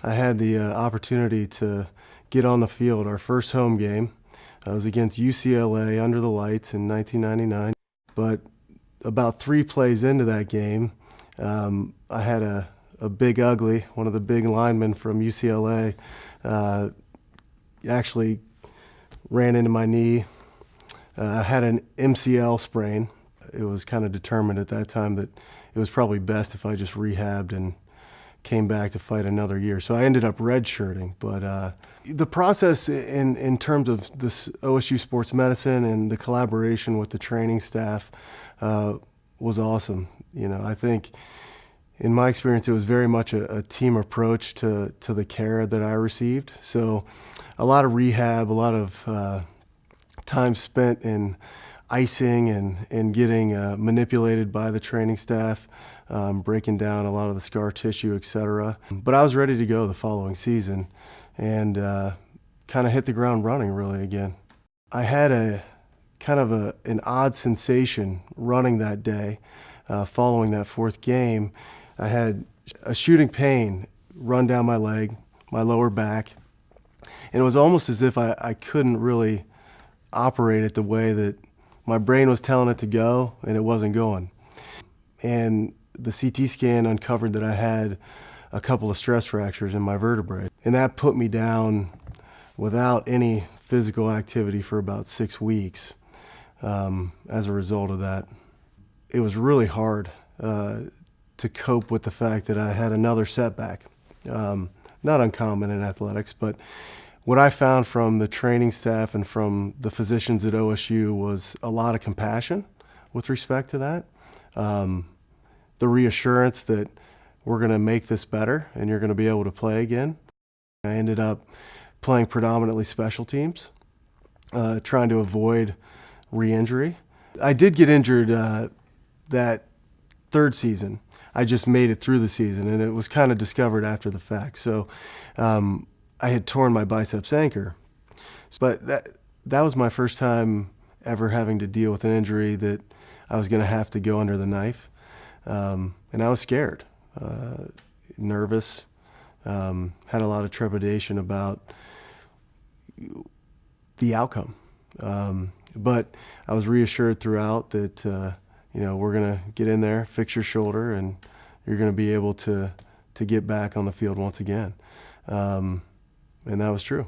I had the opportunity to get on the field. Our first home game was against UCLA under the lights in 1999. But about 3 plays into that game, I had a big ugly, one of the big linemen from UCLA, actually ran into my knee. I had an MCL sprain. It was kind of determined at that time that it was probably best if I just rehabbed and came back to fight another year. So I ended up redshirting. But the process in terms of this OSU sports medicine and the collaboration with the training staff was awesome. You know, I think in my experience, it was very much a team approach to the care that I received. So a lot of rehab, a lot of time spent in icing and getting manipulated by the training staff, breaking down a lot of the scar tissue, etc. But I was ready to go the following season and kind of hit the ground running really again. I had a kind of an odd sensation running that day following that fourth game. I had a shooting pain run down my leg, my lower back, and it was almost as if I couldn't really operate it the way that my brain was telling it to go, and it wasn't going. And the CT scan uncovered that I had a couple of stress fractures in my vertebrae, and that put me down without any physical activity for about 6 weeks as a result of that. It was really hard to cope with the fact that I had another setback. Not uncommon in athletics, but what I found from the training staff and from the physicians at OSU was a lot of compassion with respect to that. The reassurance that we're going to make this better and you're going to be able to play again. I ended up playing predominantly special teams, trying to avoid re-injury. I did get injured that third season. I just made it through the season, and it was kind of discovered after the fact. So I had torn my biceps anchor. But that was my first time ever having to deal with an injury that I was going to have to go under the knife. And I was scared, nervous, had a lot of trepidation about the outcome. But I was reassured throughout that we're going to get in there, fix your shoulder, and you're going to be able to get back on the field once again. And that was true.